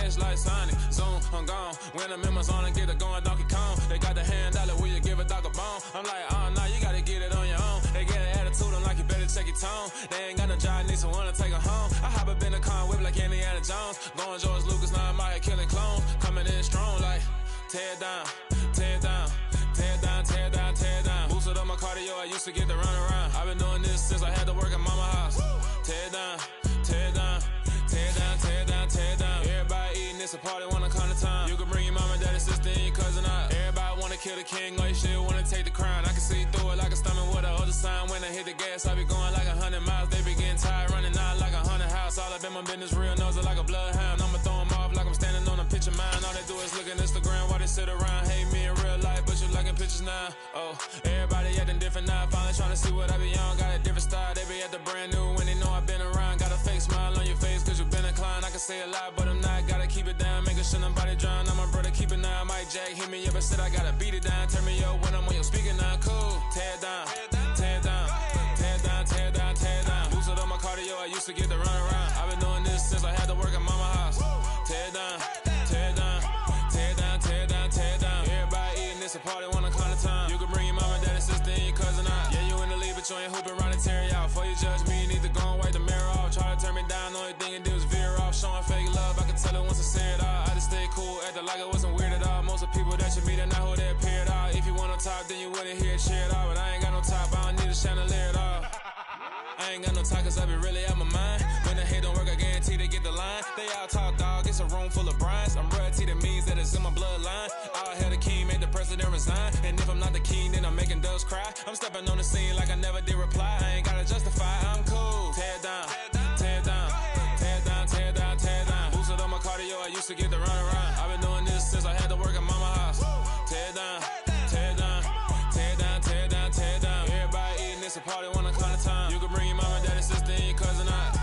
flash like Sonic. Zoom, I'm gone. When I'm in my zone, I get it going Donkey Kong. They got the hand dollar, will you give a dog a bone? I'm like, oh, nah, you gotta get it on your own. They get an attitude, I'm like, you better check your tone. They ain't got no job, need someone to take her home. I hop up in the car, whip like Indiana Jones. Going George Lucas, now I'm out here killing clones. Coming in strong like, tear it down, tear it down. Tear it down, tear it down, tear it down. Boosted up my cardio, I used to get to run around. I've been doing this since I had to work at mama house. Tear it down, tear it down, tear it down, tear it down, tear it down. Everybody eating, it's a party, wanna come to time. You can bring your mama, daddy, sister, and your cousin out. Everybody wanna kill the king, or you shit wanna take the crown. I can see through it like a stomach with a other sign. When I hit the gas, I be going like 100 miles. They be getting tired, running out like 100 house. All up in my business, real nose like a bloodhound. I'ma throw them off like I'm standing on a picture mine. All they do is look at Instagram while they sit around. Hate me in real life, but you liking pictures now. Oh, everybody acting different now. Finally trying to see what I be on. Got a different style, they be at the brand new when they know I've been around. Got a fake smile on your face cause you been inclined. I can say a lot, but I'm not. Gotta keep it down, making sure nobody drown. I'm my brother, keep it now. Mike Jack hit me up and said I gotta beat it down. Turn me up when I'm on your speaker now. Cool, tear it down, tear it down, tear it down, tear it down, tear it down. Boosted up my cardio, I used to get to run around. I've been doing this since I had to work at mama house. Tear it down, tear it down, tear it down, tear it down, tear it down. Everybody eating, it's a party, wanna come to time. You can bring your mama, daddy, sister, and your cousin out. Yeah, you in the league, but you ain't hooping around and tear it out. Before you judge me, you need to go and wipe the mirror off. Try to turn me down, the only thing you do is veer off. Showing fake love, I can tell it once I say it all. I just stay cool, acting like it wasn't weird at all. Most of the people that you meet are not who they appear at all. If you want on top, then you wouldn't hear it cheer at all. But I ain't got no top, I don't need a chandelier at all. I ain't got no talk cause I be really out my mind. When the hate don't work, I guarantee they get the line. They all talk dog, it's a room full of brines. I'm royalty, that means that it's in my bloodline. All hail the king, make the president resign. And if I'm not the king, then I'm making doves cry. I'm stepping on the scene like I never did reply. I ain't gotta justify, I'm cool. Tear it down, tear it down, tear it down, tear it down, tear it down. Boosted up my cardio, I used to get to run around. I've been doing this since I had to work at mama house. Tear it down, tear it down, tear it down, tear it down, tear it down. Everybody eating, it's a party, wanna come to time. You can bring your mama, daddy, sister, and your cousin out.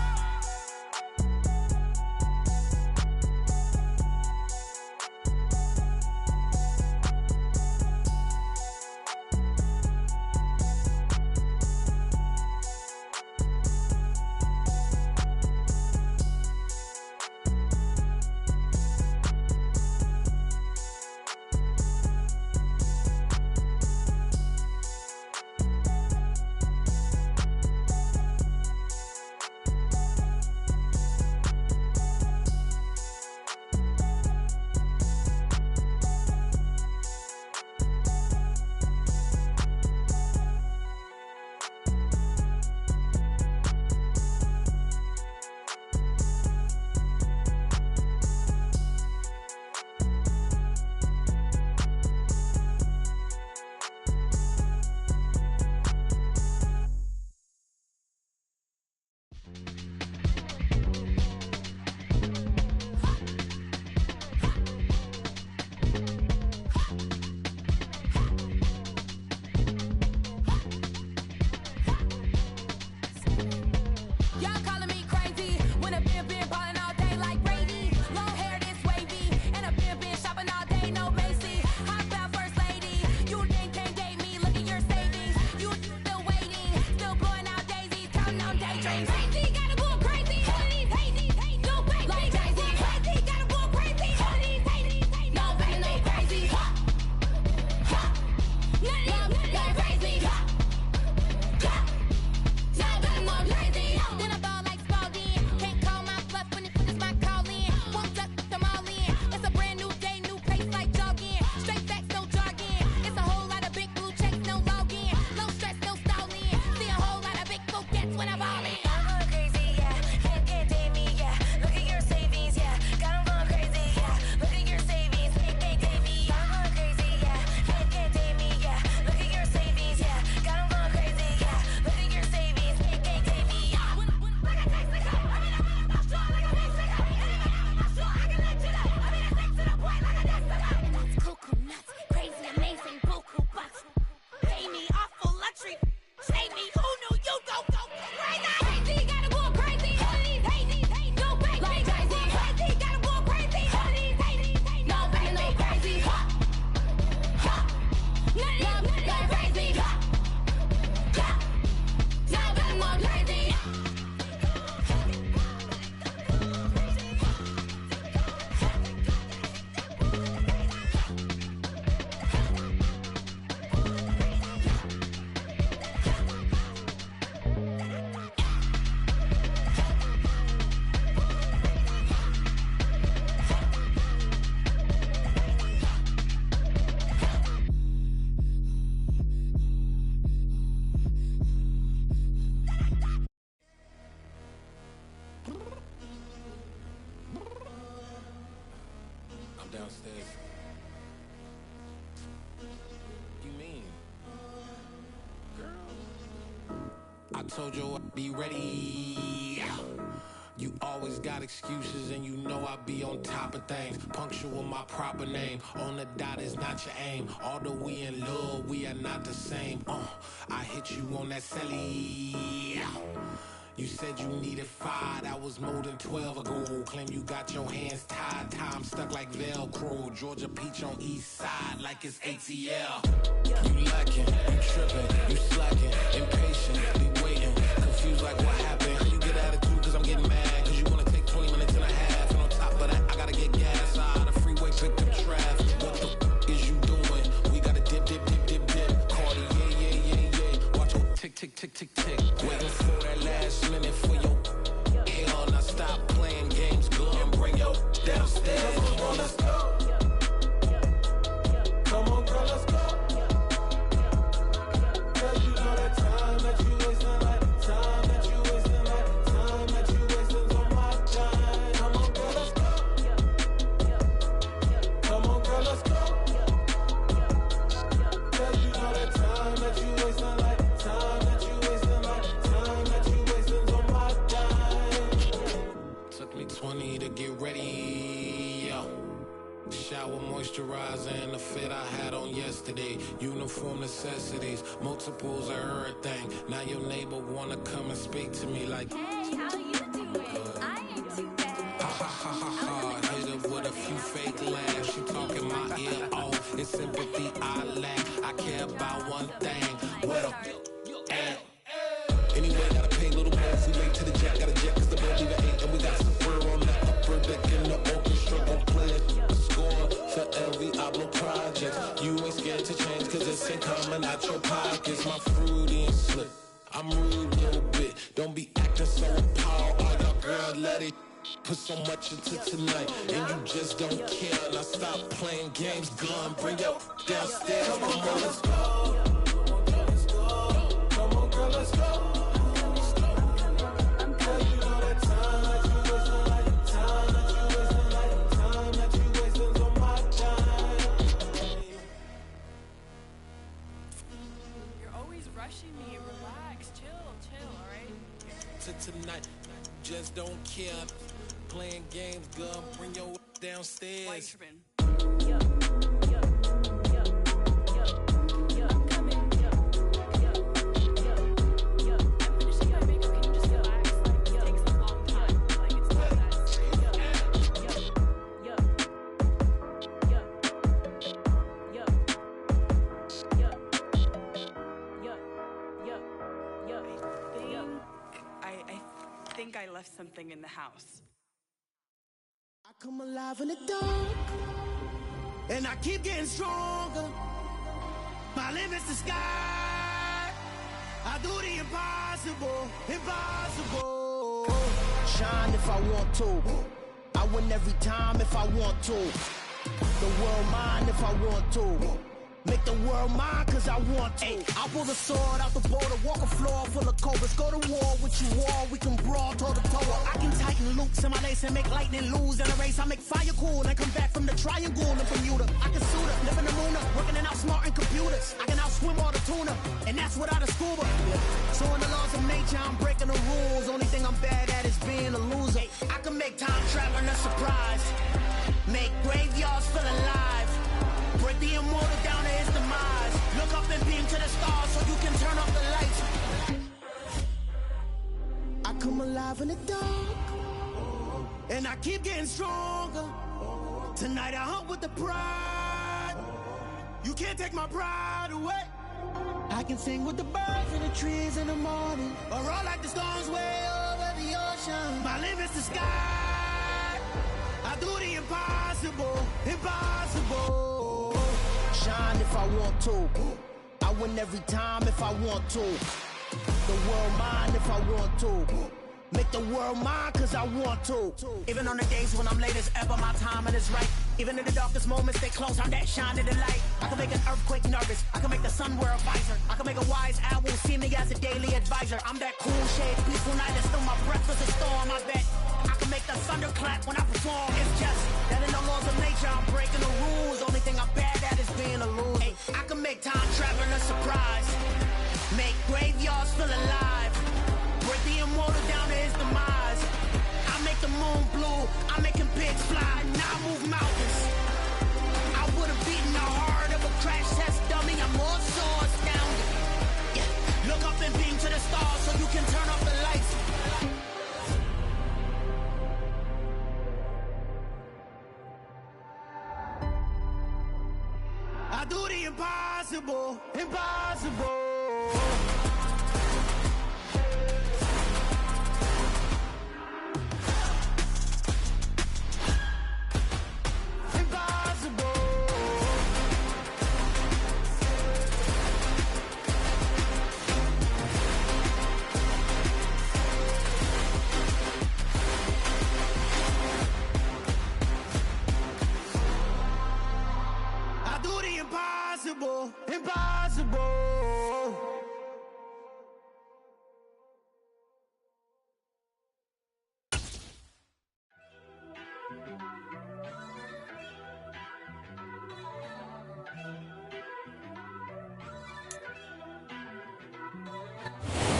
downstairs. You mean? Girl, I told you I'd be ready. You always got excuses and you know I be on top of things. Punctual my proper name. On the dot is not your aim. Although we in love, we are not the same. I hit you on that celly. You said you needed 5, that was more than 12 ago. Claim you got your hands tied, time stuck like Velcro. Georgia Peach on east side like it's ATL. You lacking, you tripping, you slacking, impatient, be waiting, confused like what happened. How you get attitude cause I'm getting mad, cause you wanna take 20 minutes and a half. And on top of that, I gotta get gas out of the freeway, pick up traffic. What the is you doing? We gotta dip, dip, dip, dip, dip. Cardi, yeah. Watch your tick, tick, tick, tick, tick. Waiting for that last minute for your hell. Now stop playing games, go and bring your downstairs. Come on, girl, let's go. Come on, girl, let's go. Cause you know that time that you wasting, like time that you wasting, like time that you wasting on my time. Come on, girl, let's go. Come on, girl, let's go. Cause you know that time that you wasting, like time that you wasting, like time that you wasting on my time. Took me 20 to get ready, yo. Shower, moisturizer, and the fit I had on yesterday. Uniform necessities, multiples of everything. Now your neighbor wanna come and speak to me like, hey, how you doing? I ain't too bad. Ha ha ha ha ha. Hit her with a few fake laughs. She talking my ear off. It's sympathy I lack. I care about one thing. What up? Anyway, gotta pay a little more if we late to the jet. Got a jet cause the boat leave at 8. And we got some fur on that upper deck in the orchestra. Gon' play a score for every Oblo project. You ain't scared to change cause it's ain't coming out your pockets. My fruity and slip. I'm rude a little bit. Don't be acting so appalled. All y'all girl let it put so much into tonight. And you just don't care. Now stop playing games. Gun, bring your downstairs. Come on, girl, let's go. Come on, girl, let's go. Me, relax, chill, alright? Tonight, just don't care. Playing games, girl, bring your downstairs. Why you tripping? I'm coming. I'm finishing my makeup. Can you just relax? Like, it takes a long time. Like, it's not that serious. I think I left something in the house. I come alive in the dark, and I keep getting stronger. My limit's the sky. I do the impossible. Shine if I want to. I win every time if I want to. The world mine if I want to. Make the world mine cause I want to. I pull the sword out the border, walk a floor full of cobras. Go to war with you all, we can brawl toe to toe. I can tighten loops in my lace and make lightning lose in a race. I make fire cool and come back from the triangle in Bermuda. I can suit up, live in the moon up, working and outsmarting computers. I can outswim all the tuna, and that's without a scuba. So in the laws of nature, I'm breaking the rules. Only thing I'm bad at is being a loser. I can make time traveling a surprise, make graveyards feel alive. Break the immortal down to his demise. Look up and beam to the stars so you can turn off the lights. I come alive in the dark, and I keep getting stronger. Tonight I hunt with the pride. You can't take my pride away. I can sing with the birds and the trees in the morning, or roll like the storms way over the ocean. My limit's the sky. I do the impossible. Shine if I want to. I win every time if I want to. The world mine if I want to. Make the world mine cause I want to. Even on the days when I'm late as ever, my timing is right. Even in the darkest moments, stay close, I'm that shine in the light. I can make an earthquake nervous, I can make the sun wear a visor. I can make a wise owl see me as a daily advisor. I'm that cool shade, peaceful night, and still my breath is a storm, I bet. I can make the thunder clap when I perform. It's just that in the laws of nature, I'm breaking do the impossible, impossible. Impossible, impossible.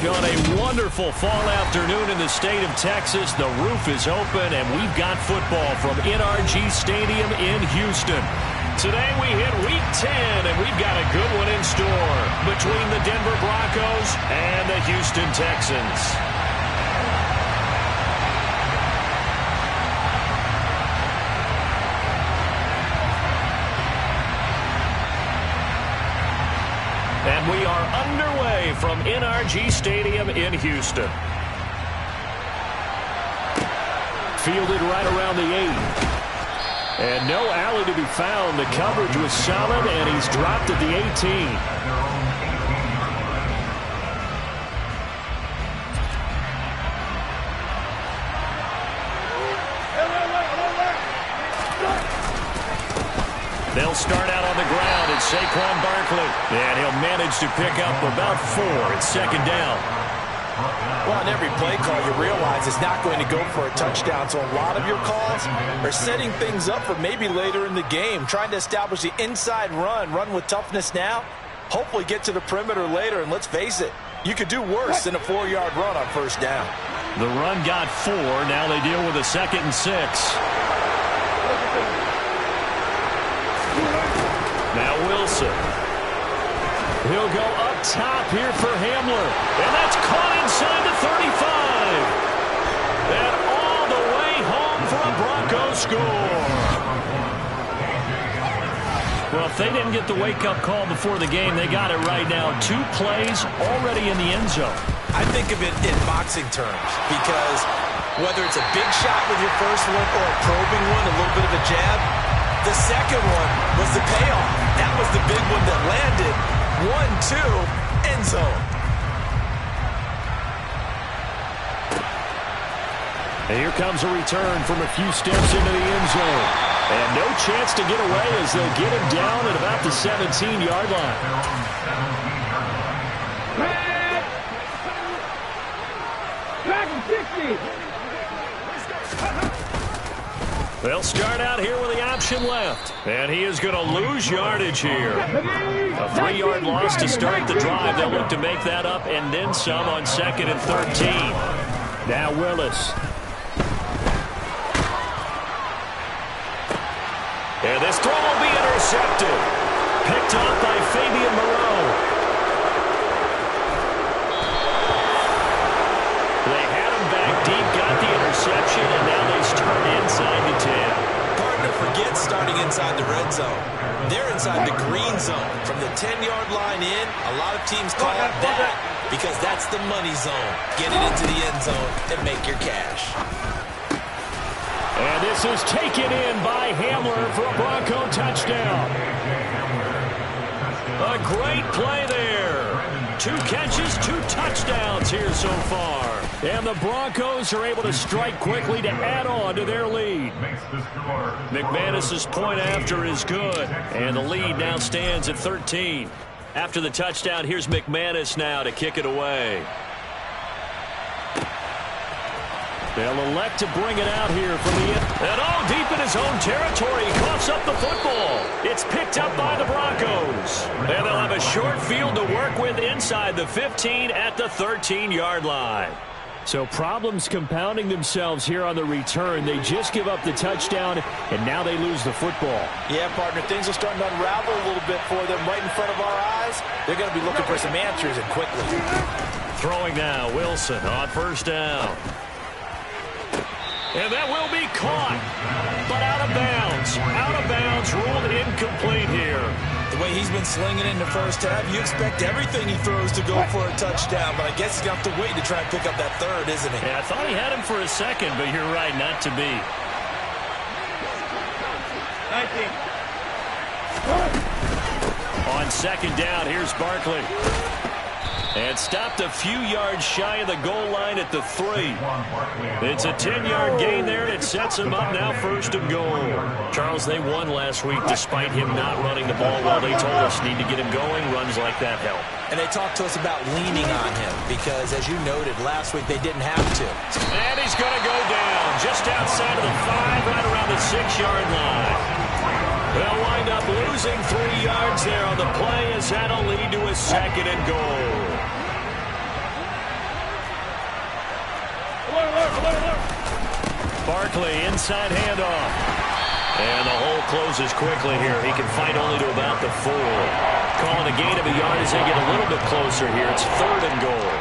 On a wonderful fall afternoon in the state of Texas, the roof is open, and we've got football from NRG Stadium in Houston. Today we hit Week 10, and we've got a good one in store between the Denver Broncos and the Houston Texans. And we are underway from NRG Stadium in Houston. Fielded right around the 8. And no alley to be found. The coverage was solid, and he's dropped at the 18. They'll start out on the ground. It's Saquon Barkley. And he'll manage to pick up about 4. It's second down. Well, on every play call, you realize it's not going to go for a touchdown. So a lot of your calls are setting things up for maybe later in the game, trying to establish the inside run with toughness now, hopefully get to the perimeter later. And let's face it, you could do worse than a 4-yard run on first down. The run got 4. Now they deal with a 2nd and 6. Now Wilson. He'll go up top here for Hamler. And that's caught inside the 35. And all the way home for a Broncos score. Well, if they didn't get the wake-up call before the game, they got it right now. 2 plays already in the end zone. I think of it in boxing terms because whether it's a big shot with your first one or a probing one, a little bit of a jab, the second one was the payoff. That was the big one that landed. 1-2, end zone. And here comes a return from a few steps into the end zone. And no chance to get away as they'll get him down at about the 17-yard line. Back to 60. They'll start out here with the option left. And he is going to lose yardage here. A 3-yard loss to start the drive. They'll look to make that up and then some on 2nd and 13. Now Willis. And this throw will be intercepted. Picked off by Fabian Moreau. They had him back deep, got the interception, and now they start inside the 10. Partner, forget starting inside the red zone. They're inside the green zone. From the 10-yard line in, a lot of teams call it that because that's the money zone. Get it into the end zone and make your cash. And this is taken in by Hamler for a Bronco touchdown. A great play there. 2 catches, 2 touchdowns here so far. And the Broncos are able to strike quickly to add on to their lead. McManus's point after is good. And the lead now stands at 13. After the touchdown, here's McManus now to kick it away. They'll elect to bring it out here from the end. And deep in his own territory, he coughs up the football. It's picked up by the Broncos. And they'll have a short field to work with inside the 15 at the 13-yard line. So problems compounding themselves here on the return. They just give up the touchdown, and now they lose the football. Yeah, partner, things are starting to unravel a little bit for them right in front of our eyes. They're going to be looking for some answers, and quickly. Throwing now, Wilson on first down. And that will be caught, but out of bounds. Out of bounds, ruled incomplete here. The way he's been slinging in the first half, you expect everything he throws to go for a touchdown, but I guess he's going to have to wait to try and pick up that third, isn't he? Yeah, I thought he had him for a second, but you're right, not to be. 19. On second down, here's Barkley. And stopped a few yards shy of the goal line at the 3. It's a 10-yard gain there, and it sets him up now 1st and goal. Charles, they won last week despite him not running the ball well. They told us need to get him going. Runs like that help. And they talked to us about leaning on him because, as you noted, last week they didn't have to. And he's going to go down just outside of the 5, right around the 6-yard line. They'll wind up losing 3 yards there on the play as that'll lead to a 2nd and goal. Barkley, inside handoff. And the hole closes quickly here. He can fight only to about the 4. Calling a gain of a yard as they get a little bit closer here. It's 3rd and goal.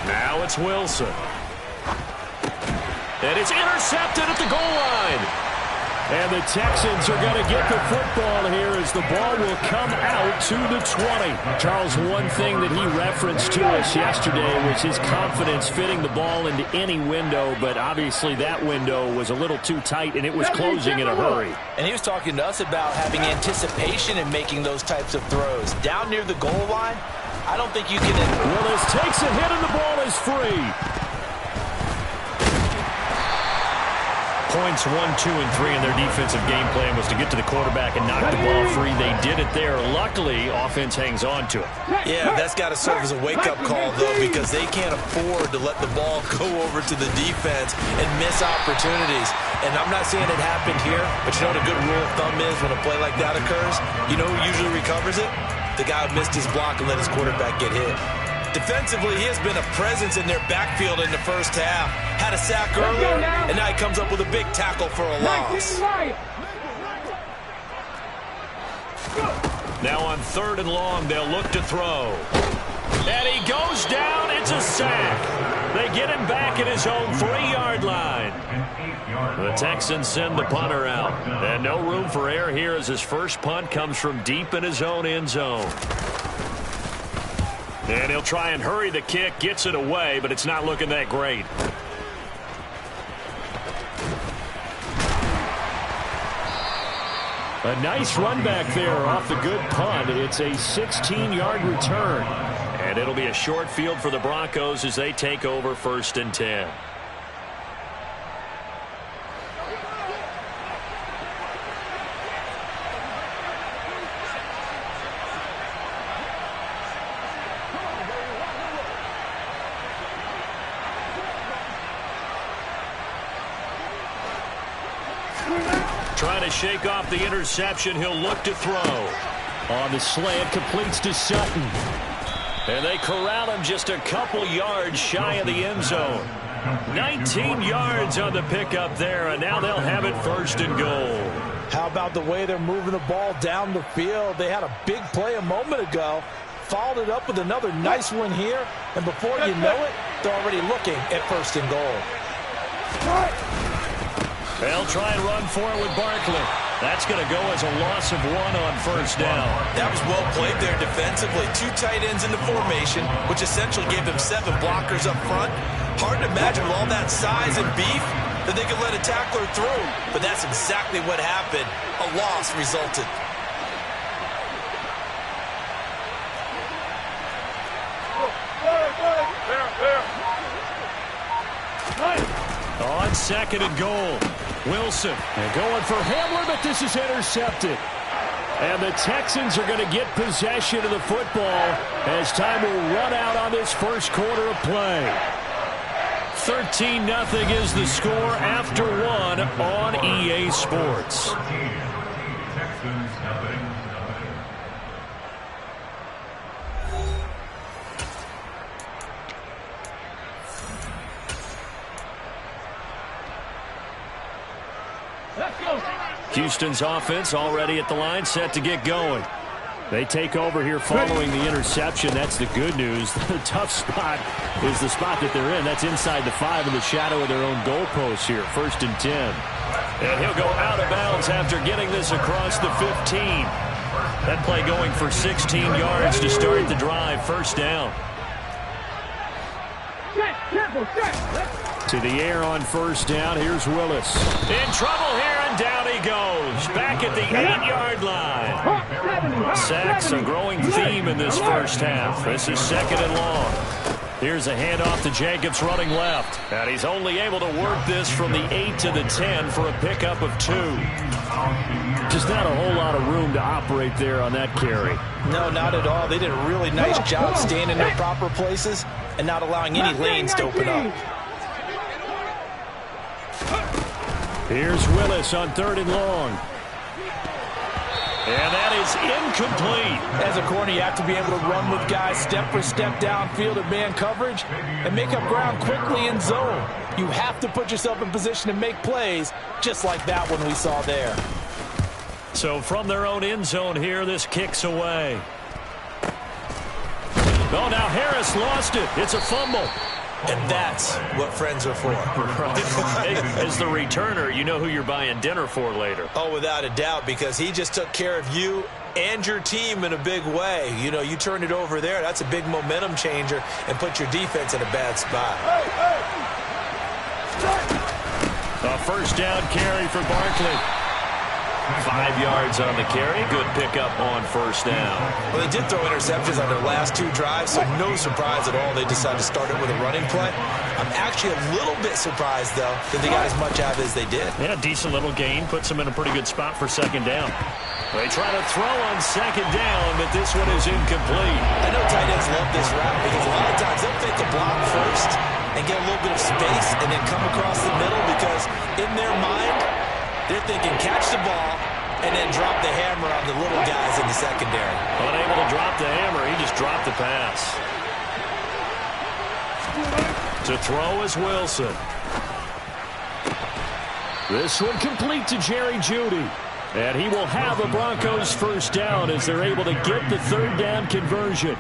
Now it's Wilson. And it's intercepted at the goal line. And the Texans are going to get the football here as the ball will come out to the 20. Charles, one thing that he referenced to us yesterday was his confidence fitting the ball into any window, but obviously that window was a little too tight, and it was closing in a hurry. And he was talking to us about having anticipation in making those types of throws. Down near the goal line, I don't think you can... Willis takes a hit, and the ball is free. Points 1, 2, and 3 in their defensive game plan was to get to the quarterback and knock the ball free. They did it there. Luckily, offense hangs on to it. Yeah, that's got to serve as a wake-up call, though, because they can't afford to let the ball go over to the defense and miss opportunities. And I'm not saying it happened here, but you know what a good rule of thumb is when a play like that occurs? You know who usually recovers it? The guy who missed his block and let his quarterback get hit. Defensively, he has been a presence in their backfield in the first half. Had a sack earlier, and now he comes up with a big tackle for a loss. Now on 3rd and long, they'll look to throw. And he goes down. It's a sack. They get him back at his own 3-yard line. The Texans send the punter out. And no room for error here as his first punt comes from deep in his own end zone. And he'll try and hurry the kick, gets it away, but it's not looking that great. A nice run back there off the good punt. It's a 16-yard return. And it'll be a short field for the Broncos as they take over 1st and 10. Trying to shake off the interception. He'll look to throw. On the slant, completes to Sutton. And they corral him just a couple yards shy of the end zone. 19 yards on the pickup there, and now they'll have it 1st and goal. How about the way they're moving the ball down the field? They had a big play a moment ago. Followed it up with another nice one here. And before you know it, they're already looking at 1st and goal. They'll try and run for it with Barkley. That's going to go as a loss of 1 on 1st down. That was well played there defensively. 2 tight ends in the formation, which essentially gave them 7 blockers up front. Hard to imagine with all that size and beef that they could let a tackler through. But that's exactly what happened. A loss resulted. On 2nd and goal, Wilson. And going for Hamler, but this is intercepted. And the Texans are going to get possession of the football as time will run out on this first quarter of play. 13-0 is the score after 1 on EA Sports. Houston's offense already at the line, set to get going. They take over here following the interception. That's the good news. The tough spot is the spot that they're in. That's inside the 5 in the shadow of their own goalpost here. 1st and 10. And he'll go out of bounds after getting this across the 15. That play going for 16 yards to start the drive. 1st down. To the air on 1st down. Here's Willis. In trouble here, and down he goes. Back at the 8-yard line. Sacks, a growing theme in this 1st half. This is 2nd and long. Here's a handoff to Jacobs running left. And he's only able to work this from the 8 to the 10 for a pickup of 2. Just not a whole lot of room to operate there on that carry. No, not at all. They did a really nice job staying in their proper places and not allowing any lanes to open up. Here's Willis on 3rd and long. And that is incomplete. As a corner, you have to be able to run with guys step for step downfield in man coverage and make up ground quickly in zone. You have to put yourself in position to make plays just like that one we saw there. So from their own end zone here, this kicks away. Oh, now Harris lost it. It's a fumble. And that's what friends are for. Right. As the returner, you know who you're buying dinner for later. Oh, without a doubt, because he just took care of you and your team in a big way. You know, you turn it over there, that's a big momentum changer and put your defense in a bad spot. A 1st down carry for Barkley. 5 yards on the carry. Good pickup on 1st down. Well, they did throw interceptions on their last 2 drives, so no surprise at all they decided to start it with a running play. I'm actually a little bit surprised, though, that they got as much out of it as they did. Yeah, decent little gain. Puts them in a pretty good spot for 2nd down. They try to throw on 2nd down, but this one is incomplete. I know tight ends love this route because a lot of times they'll take the block first and get a little bit of space and then come across the middle because in their mind, they're thinking catch the ball and then drop the hammer on the little guys in the secondary. Unable to drop the hammer, he just dropped the pass. To throw is Wilson. This one complete to Jerry Jeudy. And he will have the Broncos 1st down as they're able to get the 3rd down conversion.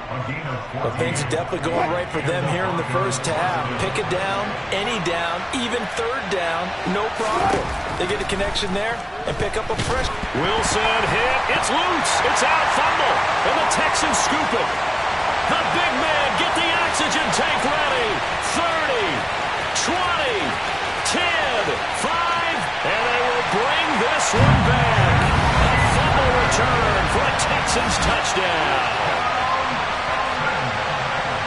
Well, things are definitely going right for them here in the 1st half. Pick a down, any down, even 3rd down, no problem. They get a connection there and pick up a fresh. Wilson hit. It's loose. It's out. Fumble. And the Texans scoop it. The big man get the oxygen tank ready. 30, 20, 10, 5. And they will bring this one back. A fumble return for a Texans touchdown.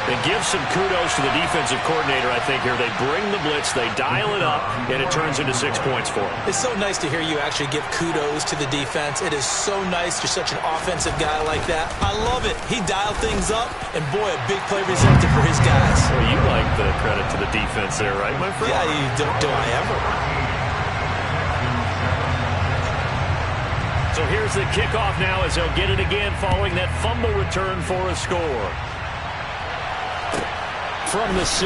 It gives some kudos to the defensive coordinator, I think, here. They bring the blitz, they dial it up, and it turns into 6 points for them. It's so nice to hear you actually give kudos to the defense. It is so nice you're such an offensive guy like that. I love it. He dialed things up, and boy, a big play resulted for his guys. Well, you like the credit to the defense there, right, my friend? Yeah, do I ever? So here's the kickoff now as they'll get it again following that fumble return for a score. From the 6.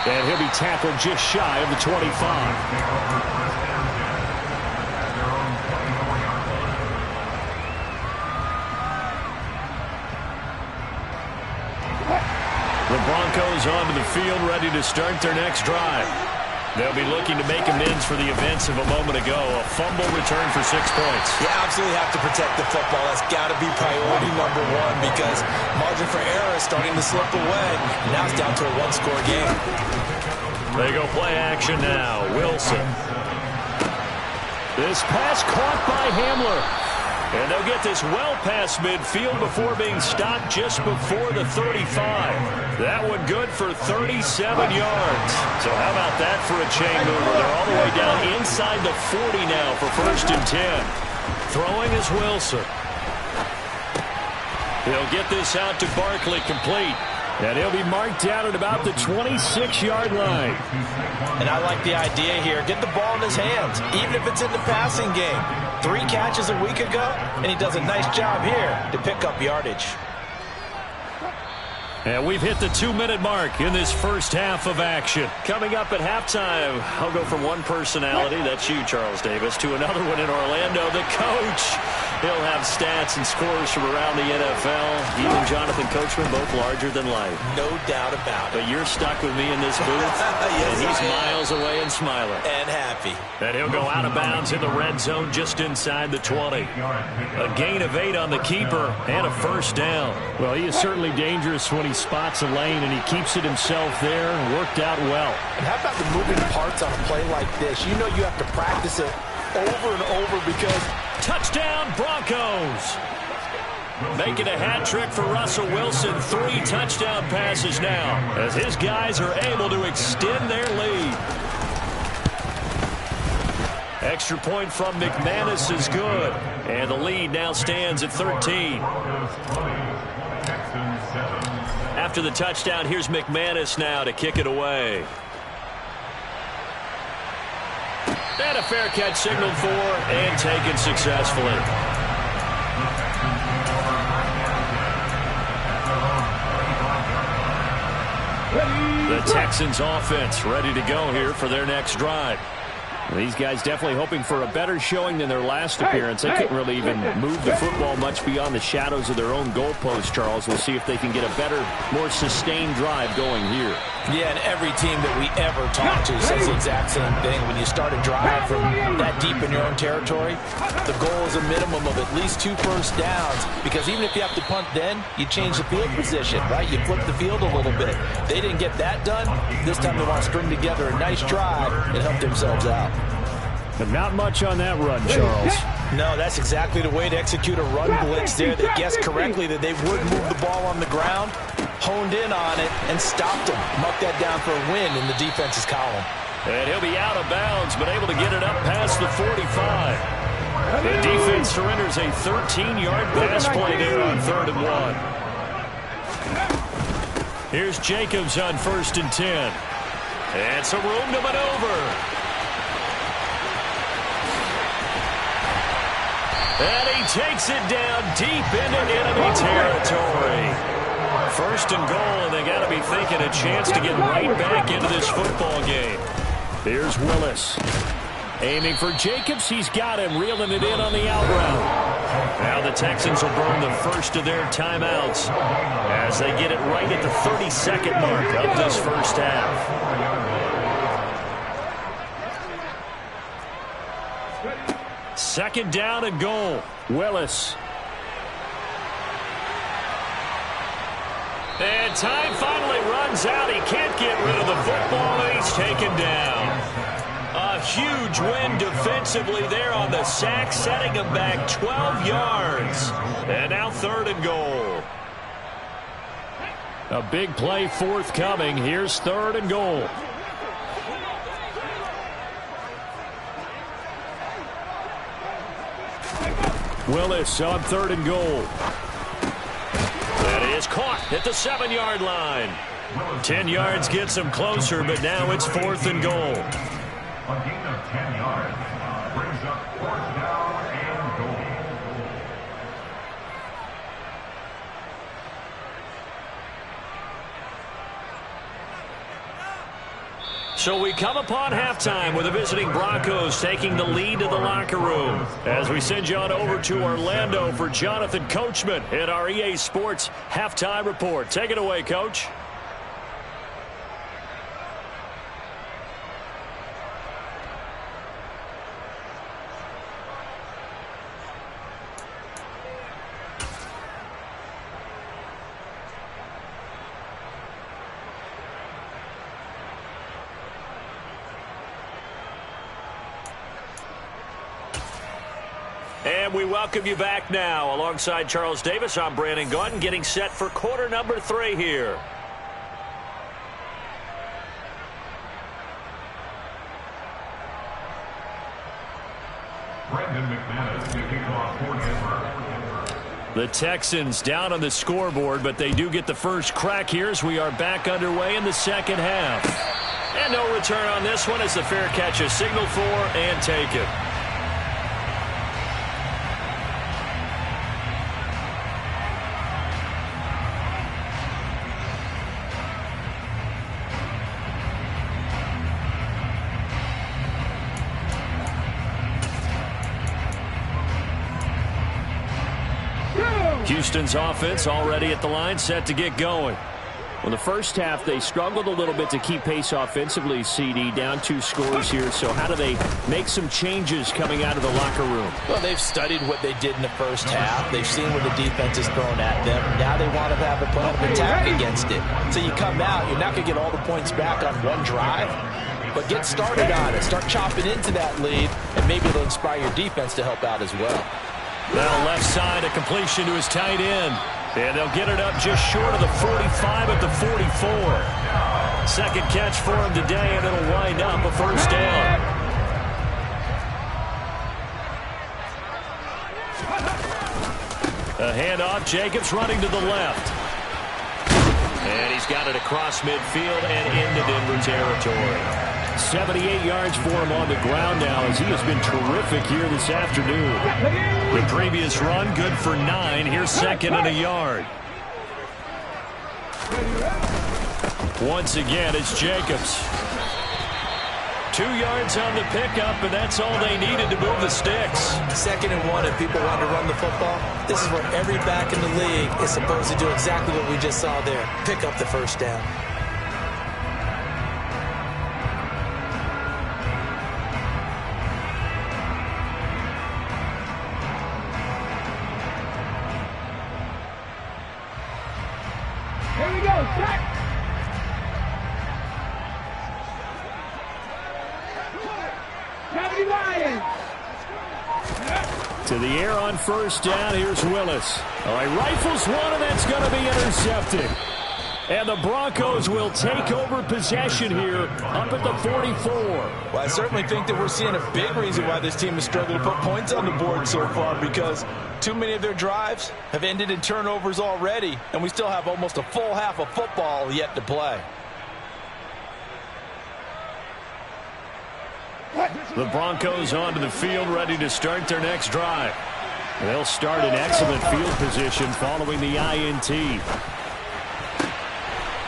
And he'll be tackled just shy of the 25. The Broncos onto the field ready to start their next drive. They'll be looking to make amends for the events of a moment ago. A fumble return for 6 points. You absolutely have to protect the football. That's got to be priority number 1 because margin for error is starting to slip away. Now it's down to a 1-score game. They go play action now. Wilson. This pass caught by Hamler. And they'll get this well past midfield before being stopped just before the 35. That one good for 37 yards. So how about that for a chain mover? They're all the way down inside the 40 now for 1st and 10. Throwing is Wilson. He'll get this out to Barkley complete. And he'll be marked down at about the 26-yard line. And I like the idea here. Get the ball in his hands, even if it's in the passing game. 3 catches a week ago, and he does a nice job here to pick up yardage. And we've hit the 2-minute mark in this 1st half of action. Coming up at halftime, I'll go from one personality, that's you, Charles Davis, to another one in Orlando. The coach. He'll have stats and scores from around the NFL. He and Jonathan Coachman both larger than life. No doubt about it. But you're stuck with me in this booth. Yes, and he's I am. miles away and smiling. And happy. And he'll go out of bounds in the red zone just inside the 20. A gain of 8 on the keeper and a first down. Well, he is certainly dangerous when he spots a lane, and he keeps it himself there and worked out well. And how about the moving parts on a play like this? You know you have to practice it over and over because... Touchdown, Broncos. Making a hat trick for Russell Wilson. 3 touchdown passes now as his guys are able to extend their lead. Extra point from McManus is good. And the lead now stands at 13. After the touchdown, here's McManus now to kick it away. And a fair catch signaled for and taken successfully. The Texans offense ready to go here for their next drive. These guys definitely hoping for a better showing than their last appearance. They couldn't really even move the football much beyond the shadows of their own goalpost, Charles. We'll see if they can get a better, more sustained drive going here. Yeah, and every team that we ever talk to says the exact same thing. When you start a drive from that deep in your own territory, the goal is a minimum of at least 2 first downs, because even if you have to punt then, you change the field position, right? You flip the field a little bit. They didn't get that done. This time they want to string together a nice drive and help themselves out. But not much on that run, Charles. No, that's exactly the way to execute a run blitz there. They guessed correctly that they would move the ball on the ground, honed in on it, and stopped them. Mucked that down for a win in the defense's column. And he'll be out of bounds, but able to get it up past the 45. The defense surrenders a 13-yard pass play there on 3rd and 1. Here's Jacobs on 1st and 10. And some room to maneuver. And he takes it down deep into enemy territory. 1st and goal, and they got to be thinking a chance to get right back into this football game. Here's Willis. Aiming for Jacobs. He's got him, reeling it in on the out route. Now the Texans will burn the first of their timeouts as they get it right at the 32nd mark of this first half. Second down and goal. Willis. And time finally runs out. He can't get rid of the football, and he's taken down. A huge win defensively there on the sack, setting him back 12 yards. And now 3rd and goal. A big play forthcoming. Here's 3rd and goal. Willis on 3rd and goal. That is caught at the 7-yard line. 10 yards gets him closer, but now it's 4th and goal. A gain of 10 yards brings up 4th down and goal. So we come upon halftime with the visiting Broncos taking the lead to the locker room. As we send you on over to Orlando for Jonathan Coachman in our EA Sports Halftime Report. Take it away, Coach. And we welcome you back now. Alongside Charles Davis, I'm Brandon Gaudin, getting set for quarter number 3 here. Brandon McManus, the kickoff for Denver. The Texans down on the scoreboard, but they do get the first crack here as we are back underway in the second half. And no return on this one as the fair catch is signaled for and taken. Houston's offense already at the line, set to get going. Well, the first half, they struggled a little bit to keep pace offensively, CD, down 2 scores here. So how do they make some changes coming out of the locker room? Well, they've studied what they did in the first half. They've seen what the defense is throwing at them. Now they want to have a plan of attack against it. So you come out, you're not going to get all the points back on one drive, but get started on it. Start chopping into that lead, and maybe it'll inspire your defense to help out as well. Now left side, a completion to his tight end. And they'll get it up just short of the 45 at the 44. Second catch for him today, and it'll wind up a first down. A handoff, Jacobs running to the left. And he's got it across midfield and into Denver territory. 78 yards for him on the ground now, as he has been terrific here this afternoon. The previous run, good for 9. Here's second and a yard. Once again, it's Jacobs. 2 yards on the pickup, and that's all they needed to move the sticks. 2nd and 1, if people want to run the football, this is where every back in the league is supposed to do exactly what we just saw there. Pick up the first down. To the air on first down. Here's Willis. All right, rifles one, and that's going to be intercepted. And the Broncos will take over possession here up at the 44. Well, I certainly think that we're seeing a big reason why this team has struggled to put points on the board so far, because too many of their drives have ended in turnovers already, and we still have almost a full half of football yet to play. The Broncos onto the field, ready to start their next drive. They'll start in excellent field position following the INT.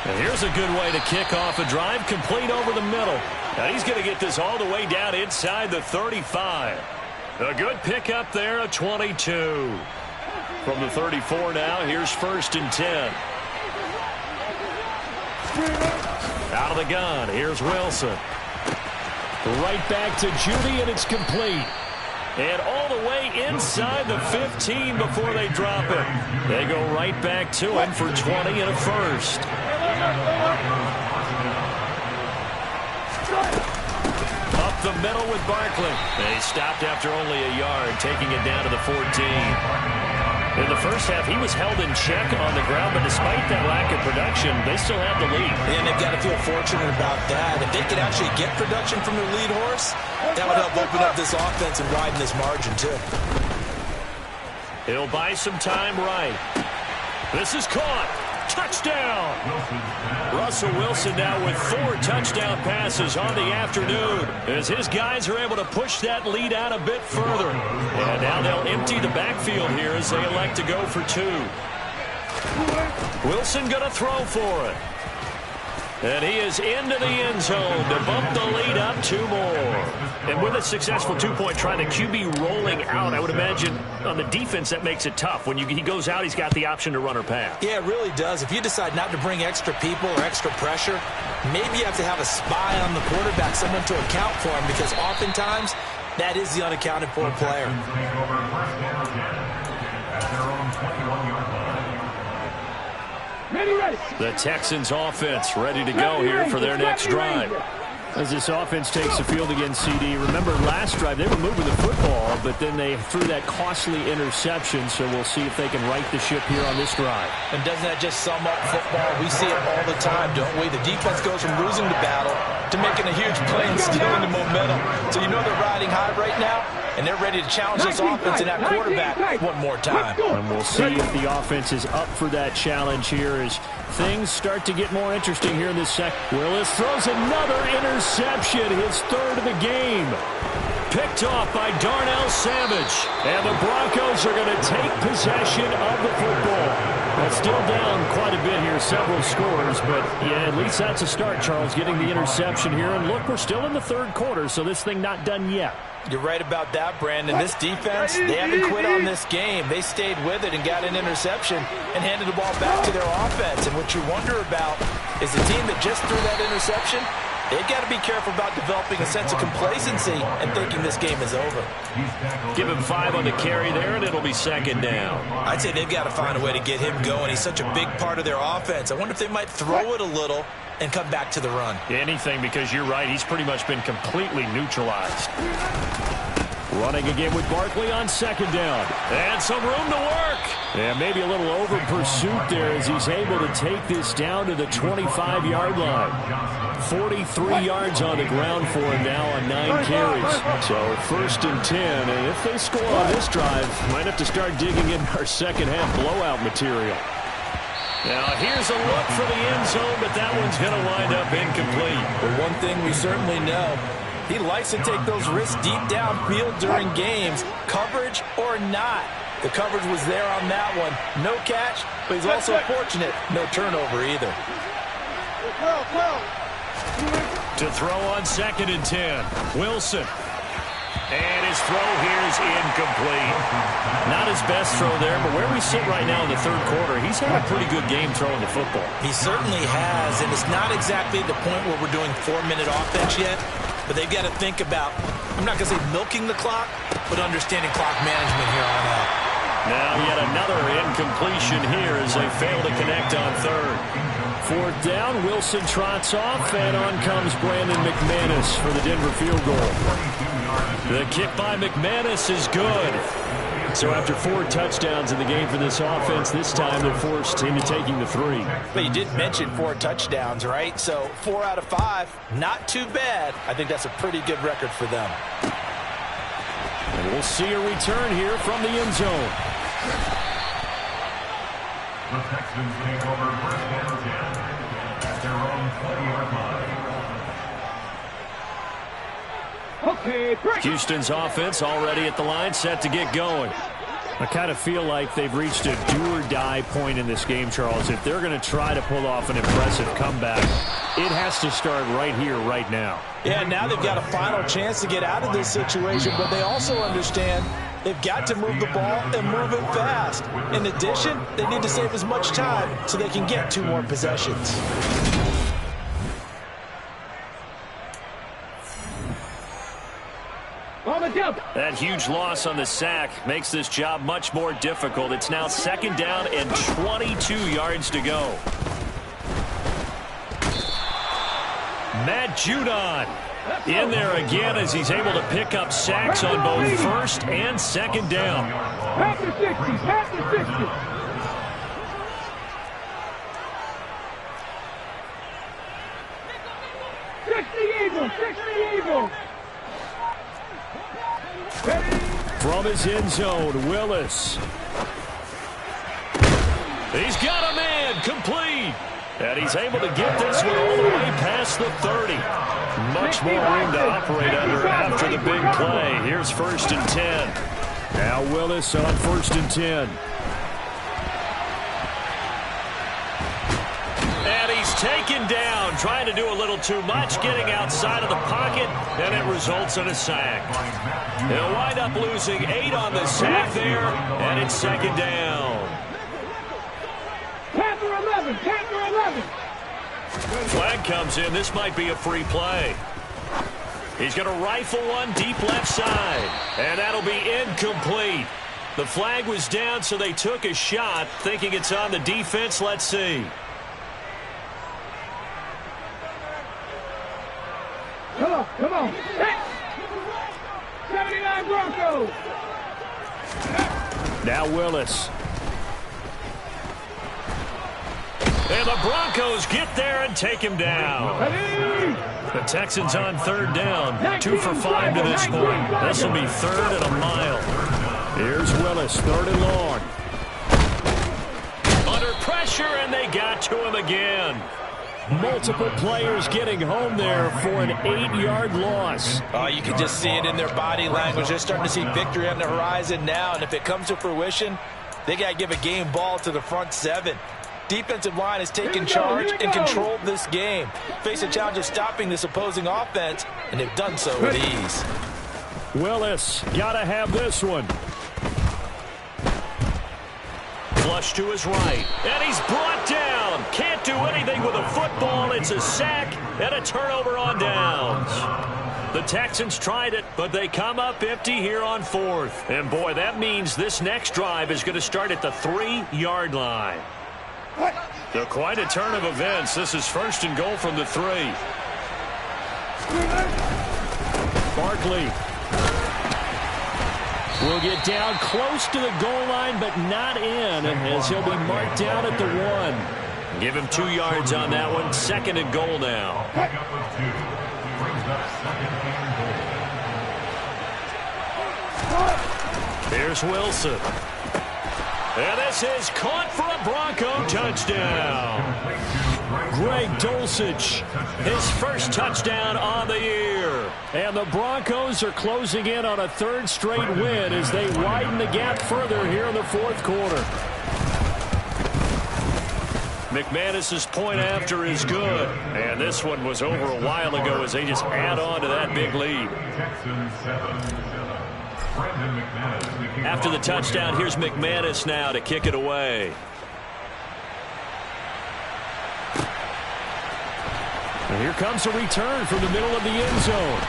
And here's a good way to kick off a drive, complete over the middle. Now he's going to get this all the way down inside the 35. A good pickup there, a 22. From the 34 now, here's 1st and 10. Out of the gun, here's Wilson. Right back to Judy, and it's complete. And all the way inside the 15 before they drop it. They go right back to him for 20 and a first. Up the middle with Barkley. And he stopped after only a yard, taking it down to the 14. In the first half, he was held in check on the ground, but despite that lack of production, they still have the lead. And they've got to feel fortunate about that. If they can actually get production from their lead horse, that would help open up this offense and widen this margin, too. He'll buy some time right. This is caught. Touchdown! Russell Wilson now with 4 touchdown passes on the afternoon, as his guys are able to push that lead out a bit further. And now they'll empty the backfield here as they elect to go for 2. Wilson going to throw for it. And he is into the end zone to bump the lead up 2 more. And with a successful 2-point try, the QB rolling out, I would imagine on the defense that makes it tough. When he goes out, he's got the option to run or pass. Yeah, it really does. If you decide not to bring extra people or extra pressure, maybe you have to have a spy on the quarterback, someone to account for him, because oftentimes that is the unaccounted for player. The Texans offense ready to go here for their next drive. As this offense takes the field against CD, remember last drive they were moving the football, but then they threw that costly interception, so we'll see if they can right the ship here on this drive. And doesn't that just sum up football? We see it all the time, don't we? The defense goes from losing the battle to making a huge play and stealing the momentum. So you know they're riding high right now, and they're ready to challenge this offense and that quarterback one more time. And we'll see if the offense is up for that challenge here as things start to get more interesting here in this second. Willis throws another interception, his 3rd of the game. Picked off by Darnell Savage. And the Broncos are going to take possession of the football. Well, still down quite a bit here, several scores, but yeah, at least that's a start, Charles, getting the interception here. And look, we're still in the third quarter, so this thing not done yet. You're right about that, Brandon. This defense, they haven't quit on this game. They stayed with it and got an interception and handed the ball back to their offense. And what you wonder about is the team that just threw that interception, they've got to be careful about developing a sense of complacency and thinking this game is over. Give him 5 on the carry there, and it'll be second down. I'd say they've got to find a way to get him going. He's such a big part of their offense. I wonder if they might throw it a little and come back to the run. Anything, because you're right. He's pretty much been completely neutralized. Running again with Barkley on second down. And some room to work. And maybe a little over pursuit there as he's able to take this down to the 25-yard line. 43 yards on the ground for him now on 9 carries. So 1st and 10. And if they score on this drive, might have to start digging in our second half blowout material. Now here's a look for the end zone, but that one's going to wind up incomplete. But one thing we certainly know, he likes to take those risks deep downfield during games, coverage or not. The coverage was there on that one. No catch, but he's also fortunate. No turnover either. To throw on 2nd and 10. Wilson. And his throw here is incomplete. Not his best throw there, but where we sit right now in the third quarter, he's had a pretty good game throwing the football. He certainly has, and it's not exactly the point where we're doing 4-minute offense yet, but they've got to think about, I'm not going to say milking the clock, but understanding clock management here on out. Now yet another incompletion here as they fail to connect on 3rd. 4th down, Wilson trots off, and on comes Brandon McManus for the Denver field goal. The kick by McManus is good. So after 4 touchdowns in the game for this offense, this time they're forced into taking the 3. But you did mention 4 touchdowns, right? So 4 out of 5, not too bad. I think that's a pretty good record for them. And we'll see a return here from the end zone. The Texans take over 1st and 10 at their own 20-yard line. Houston's offense already at the line, set to get going. I kind of feel like they've reached a do-or-die point in this game, Charles. If they're going to try to pull off an impressive comeback, it has to start right here, right now. Yeah, now they've got a final chance to get out of this situation, but they also understand they've got to move the ball and move it fast. In addition, they need to save as much time so they can get 2 more possessions. That huge loss on the sack makes this job much more difficult. It's now 2nd down and 22 yards to go. Matt Judon in there again as he's able to pick up sacks on both 1st and 2nd down. Pass the 60, pass the 60. 60 Eagles. From his end zone, Willis. He's got a man, complete. And he's able to get this one all the way past the 30. Much more room to operate under after the big play. Here's 1st and 10. Now Willis on 1st and 10. And he's taken down, trying to do a little too much, getting outside of the pocket, and it results in a sack. He'll wind up losing 8 on the sack there, and it's 2nd down. Panther 11, Panther 11. Flag comes in. This might be a free play. He's going to rifle one deep left side, and that'll be incomplete. The flag was down, so they took a shot, thinking it's on the defense. Let's see. Come on. Hey. 79 Broncos. Now Willis. And the Broncos get there and take him down. The Texans on 3rd down. 2 for 5 to this point. This will be 3rd and a mile. Here's Willis, 3rd and long. Under pressure, and they got to him again. Multiple players getting home there for an 8-yard loss. You can just see it in their body language. They're starting to see victory on the horizon now, and if it comes to fruition, they got to give a game ball to the front 7. Defensive line has taken charge and controlled this game. Face a challenge of stopping this opposing offense, and they've done so with ease. Willis got to have this one. Flush to his right, and he's brought down. Can't do anything with a football. It's a sack and a turnover on downs. The Texans tried it, but they come up empty here on 4th. And, boy, that means this next drive is going to start at the 3-yard line. So quite a turn of events. This is 1st and goal from the 3. Barkley will get down close to the goal line, but not in, as he'll be marked down at the 1. Give him 2 yards on that one. 2nd and goal now. Here's Wilson. And this is caught for a Bronco touchdown. Greg Dulcich, his first touchdown on the year. And the Broncos are closing in on a 3rd straight win as they widen the gap further here in the 4th quarter. McManus's point after is good. And this one was over a while ago as they just add on to that big lead. After the touchdown, here's McManus now to kick it away. And here comes a return from the middle of the end zone.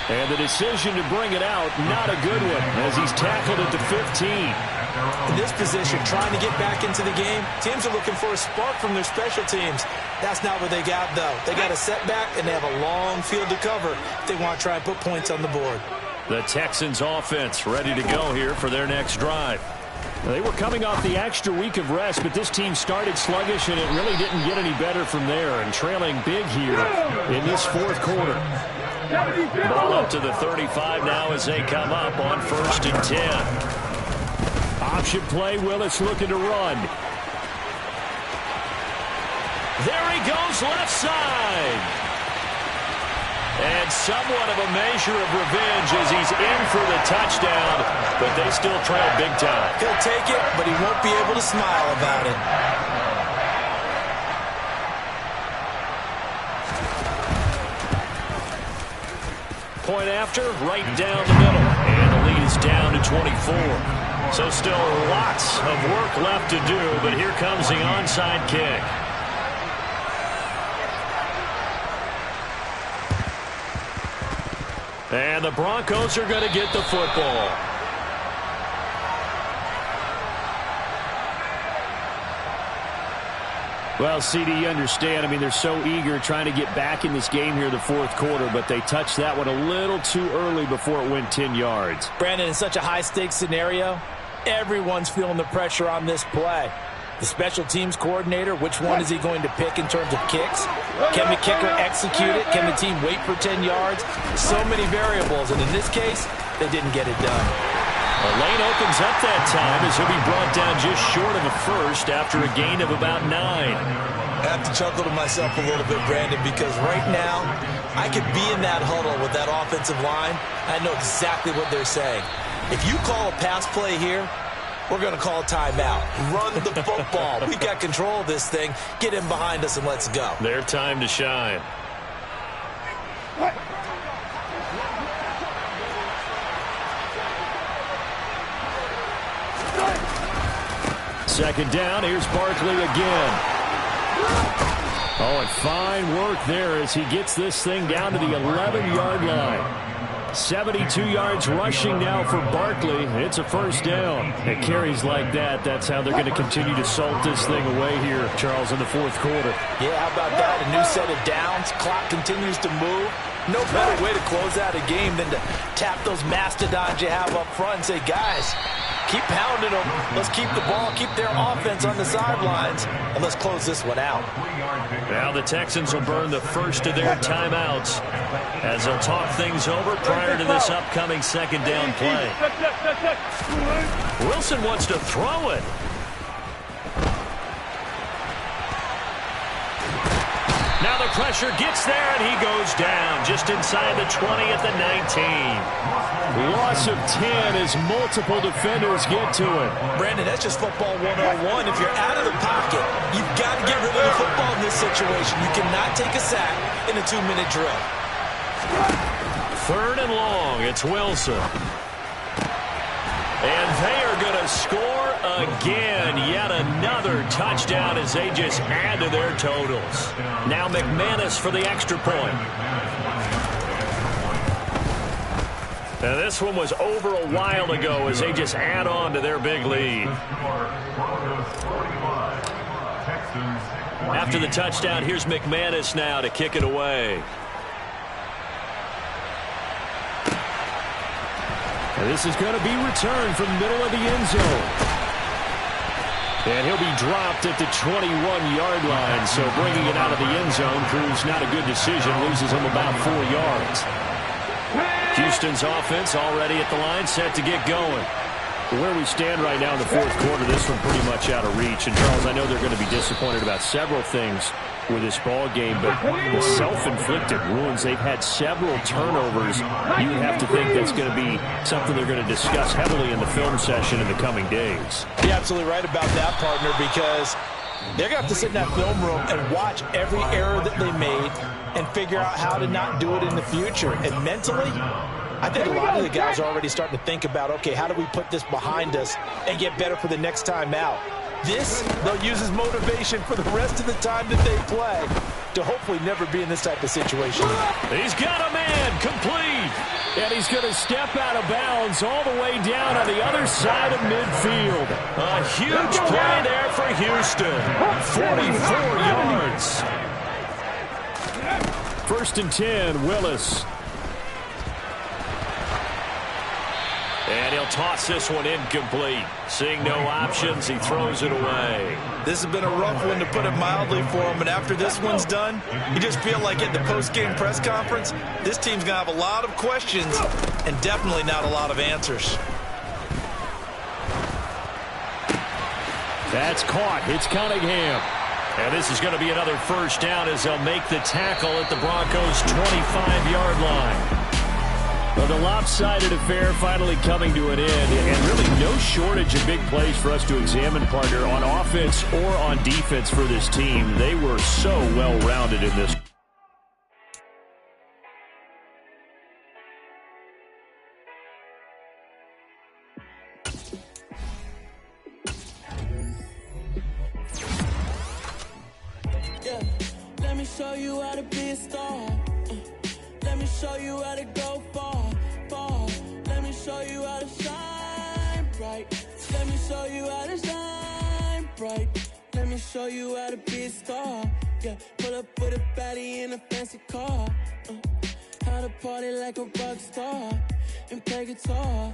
And the decision to bring it out, not a good one, as he's tackled at the 15. In this position, trying to get back into the game, teams are looking for a spark from their special teams. That's not what they got, though. They got a setback, and they have a long field to cover if they want to try and put points on the board. The Texans offense ready to go here for their next drive. They were coming off the extra week of rest, but this team started sluggish, and it really didn't get any better from there, and trailing big here in this 4th quarter. Ball up to the 35 now as they come up on 1st and 10. Option play, Willis looking to run. There he goes, left side. And somewhat of a measure of revenge as he's in for the touchdown, but they still trail big time. He'll take it, but he won't be able to smile about it. Point after, right down the middle, and the lead is down to 24. So still lots of work left to do, but here comes the onside kick. And the Broncos are going to get the football. Well, CD, you understand. I mean, they're so eager trying to get back in this game here in the 4th quarter, but they touched that one a little too early before it went 10 yards. Brandon, in such a high-stakes scenario, everyone's feeling the pressure on this play. The special teams coordinator, which one is he going to pick in terms of kicks? Can the kicker execute it? Can the team wait for 10 yards? So many variables, and in this case, they didn't get it done. A lane opens up that time as he'll be brought down just short of a first after a gain of about 9. I have to chuckle to myself a little bit, Brandon, because right now, I could be in that huddle with that offensive line. I know exactly what they're saying. If you call a pass play here, we're going to call a timeout. Run the football. We got control of this thing. Get him behind us and let's go. Their time to shine. Second down. Here's Barkley again. Oh, and fine work there as he gets this thing down to the 11-yard line. 72 yards rushing now for Barkley. It's a first down. It carries like that. That's how they're going to continue to salt this thing away here, Charles, in the 4th quarter. Yeah, how about that? A new set of downs. Clock continues to move. No better way to close out a game than to tap those mastodons you have up front and say, guys, keep pounding them. Let's keep the ball, keep their offense on the sidelines, and let's close this one out. Now the Texans will burn the first of their timeouts as they'll talk things over prior to this upcoming second down play. Wilson wants to throw it. Now the pressure gets there, and he goes down just inside the 20 at the 19. Loss of 10 as multiple defenders get to it. Brandon, that's just football 101. If you're out of the pocket, you've got to get rid of the football in this situation. You cannot take a sack in a 2-minute drill. 3rd and long. It's Wilson. And they are going to score again. Yet another touchdown as they just add to their totals. Now McManus for the extra point. Now this one was over a while ago as they just add on to their big lead. After the touchdown, here's McManus now to kick it away. And this is going to be returned from the middle of the end zone. And he'll be dropped at the 21-yard line. So bringing it out of the end zone proves not a good decision. Loses him about 4 yards. Houston's offense already at the line, set to get going. Where we stand right now in the 4th quarter, this one pretty much out of reach. And, Charles, I know they're going to be disappointed about several things with this ball game, but the self-inflicted wounds, they've had several turnovers. You would have to think that's going to be something they're going to discuss heavily in the film session in the coming days. You're absolutely right about that, partner, because they're going to have to sit in that film room and watch every error that they made and figure out how to not do it in the future. And mentally, I think a lot of the guys are already starting to think about, okay, how do we put this behind us and get better for the next time out? This, they'll use as motivation for the rest of the time that they play to hopefully never be in this type of situation. He's got a man complete. And he's going to step out of bounds all the way down on the other side of midfield. A huge play there for Houston. 44 yards. 1st and 10, Willis. And he'll toss this one incomplete. Seeing no options, he throws it away. This has been a rough one, to put it mildly, for him. And after this one's done, you just feel like at the post-game press conference, this team's going to have a lot of questions and definitely not a lot of answers. That's caught. It's Cunningham. And this is going to be another 1st down as they'll make the tackle at the Broncos' 25-yard line. Well, the lopsided affair finally coming to an end, and really no shortage of big plays for us to examine, partner, on offense or on defense for this team. They were so well-rounded in this. Yeah, let me show you how to be a star. Let me show you how to go far, far. Let me show you how to shine bright. Let me show you how to shine bright. Let me show you how to be a star. Yeah, pull up with a baddie in a fancy car. How to party like a rock star and play guitar.